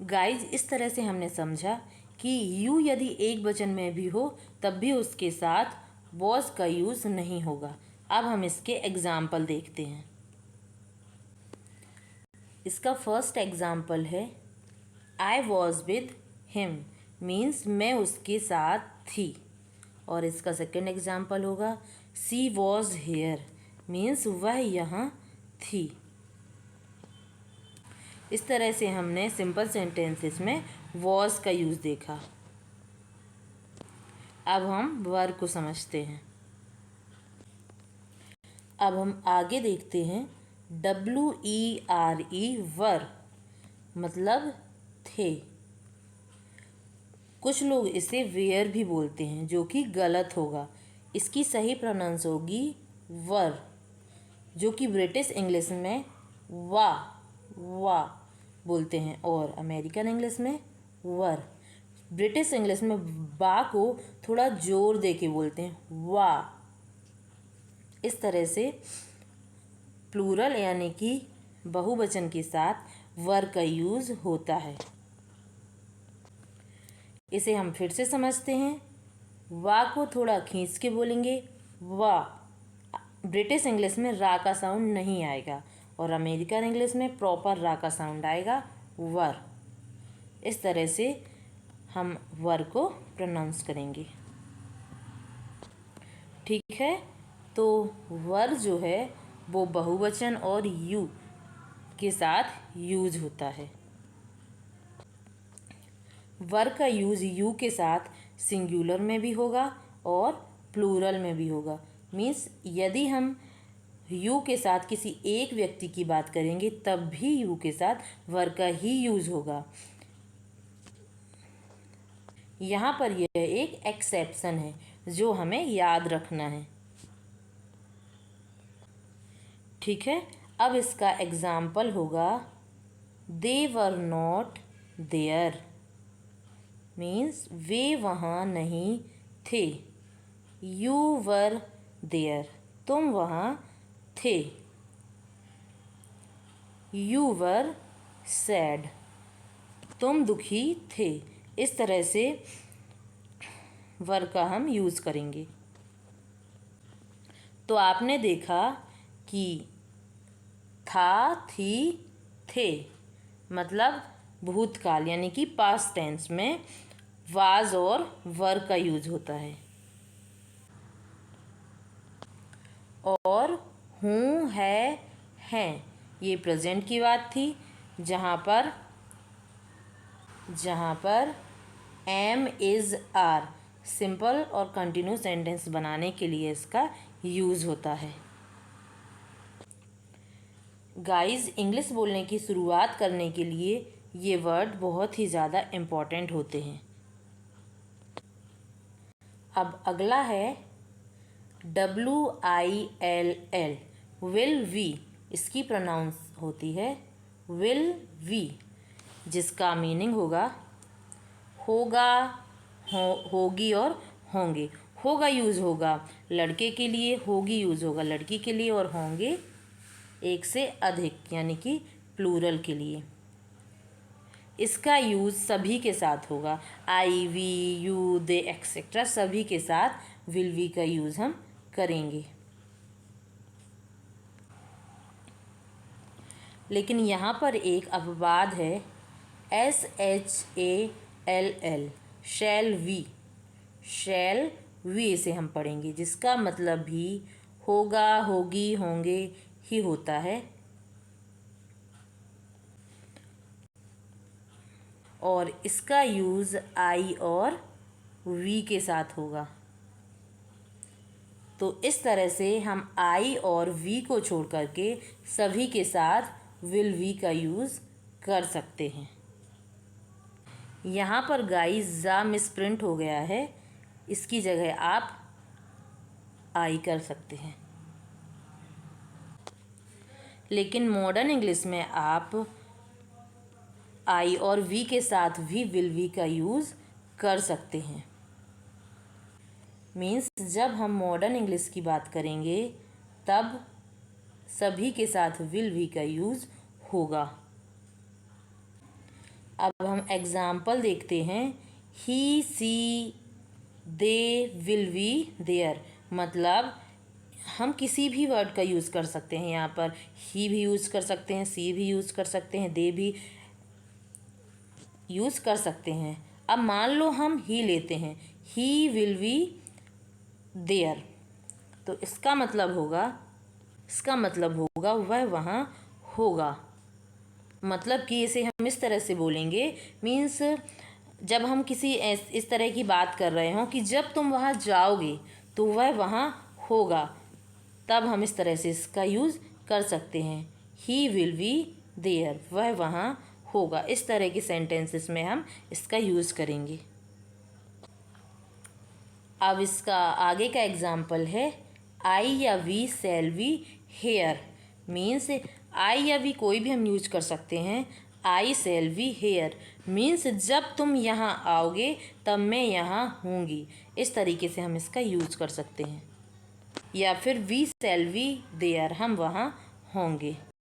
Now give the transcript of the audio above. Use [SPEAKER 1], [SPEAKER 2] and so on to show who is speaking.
[SPEAKER 1] Guys, इस तरह से हमने समझा कि यू यदि एक वचन में भी हो तब भी उसके साथ वॉज का यूज़ नहीं होगा। अब हम इसके एग्जाम्पल देखते हैं। इसका फर्स्ट एग्जाम्पल है I was with him, means मैं उसके साथ थी। और इसका सेकेंड एग्जाम्पल होगा सी वॉज हेयर, मीन्स वह यहाँ थी। इस तरह से हमने सिंपल सेंटेंसेस में वॉज का यूज़ देखा। अब हम वर्ब को समझते हैं। अब हम आगे देखते हैं WERE वर, मतलब थे। कुछ लोग इसे वेयर भी बोलते हैं, जो कि गलत होगा। इसकी सही प्रोनाउंस होगी वर, जो कि ब्रिटिश इंग्लिश में वा बोलते हैं और अमेरिकन इंग्लिश में वर। ब्रिटिश इंग्लिश में बा को थोड़ा जोर दे के बोलते हैं वा। इस तरह से प्लूरल यानी कि बहुवचन के साथ वर का यूज़ होता है। इसे हम फिर से समझते हैं। वा को थोड़ा खींच के बोलेंगे वा। ब्रिटिश इंग्लिश में रा का साउंड नहीं आएगा और अमेरिकन इंग्लिश में प्रॉपर रा का साउंड आएगा वर। इस तरह से हम वर को प्रोनाउंस करेंगे। ठीक है, तो वर जो है वो बहुवचन और यू के साथ यूज होता है। वर का यूज़ यू के साथ सिंगुलर में भी होगा और प्लूरल में भी होगा। मीन्स यदि हम यू के साथ किसी एक व्यक्ति की बात करेंगे तब भी यू के साथ वर का ही यूज़ होगा। यहाँ पर यह एक एक्सेप्शन है जो हमें याद रखना है। ठीक है, अब इसका एग्जाम्पल होगा दे वर नॉट देयर, मीन्स वे वहाँ नहीं थे। यू वर देयर, तुम वहाँ थे। यू वर सैड, तुम दुखी थे। इस तरह से वर का हम यूज़ करेंगे। तो आपने देखा कि था, थी, थे, मतलब भूतकाल यानी कि पास्ट टेंस में वाज और वर का यूज होता है। और हूँ, है, हैं, ये प्रेजेंट की बात थी, जहाँ पर एम इज़ आर सिंपल और कंटिन्यूस सेंटेंस बनाने के लिए इसका यूज़ होता है। गाइस, इंग्लिश बोलने की शुरुआत करने के लिए ये वर्ड बहुत ही ज़्यादा इम्पॉर्टेंट होते हैं। अब अगला है WILL, विल वी। इसकी प्रोनाउंस होती है विल वी, जिसका मीनिंग होगा होगी और होंगे। होगा यूज़ होगा लड़के के लिए, होगी यूज़ होगा लड़की के लिए और होंगे एक से अधिक यानी कि प्लूरल के लिए। इसका यूज़ सभी के साथ होगा, आई, वी, यू, दे एक्सेट्रा सभी के साथ विल वी का यूज़ हम करेंगे। लेकिन यहाँ पर एक अपवाद है, SHALL, शैल वी इसे हम पढ़ेंगे, जिसका मतलब भी होगा, होगी, होंगे ही होता है। और इसका यूज़ आई और वी के साथ होगा। तो इस तरह से हम आई और वी को छोड़ करके सभी के साथ विल वी का यूज़ कर सकते हैं। यहाँ पर गाइस जा मिसप्रिंट हो गया है, इसकी जगह आप आई कर सकते हैं। लेकिन मॉडर्न इंग्लिश में आप आई और वी के साथ भी विल वी का यूज़ कर सकते हैं। मीन्स जब हम मॉडर्न इंग्लिश की बात करेंगे तब सभी के साथ विल वी का यूज़ होगा। अब हम एग्ज़ाम्पल देखते हैं। ही, सी, दे, विल, वी, देयर। मतलब हम किसी भी वर्ड का यूज़ कर सकते हैं। यहाँ पर ही भी यूज़ कर सकते हैं, सी भी यूज़ कर सकते हैं, दे भी यूज़ कर सकते हैं। अब मान लो हम ही लेते हैं, ही विल बी देयर, तो इसका मतलब होगा वह वहाँ होगा। मतलब कि इसे हम इस तरह से बोलेंगे, मीन्स जब हम किसी इस तरह की बात कर रहे हों कि जब तुम वहाँ जाओगे तो वह वहाँ होगा, तब हम इस तरह से इसका यूज़ कर सकते हैं। ही विल बी देयर, वह वहाँ होगा। इस तरह के सेंटेंसेस में हम इसका यूज़ करेंगे। अब इसका आगे का एग्जाम्पल है, आई या we shall we here. Means I या वी कोई भी हम यूज कर सकते हैं। I shall we here means जब तुम यहाँ आओगे तब मैं यहाँ हूँगी। इस तरीके से हम इसका यूज कर सकते हैं। या फिर वी शैल वी देयर, हम वहाँ होंगे।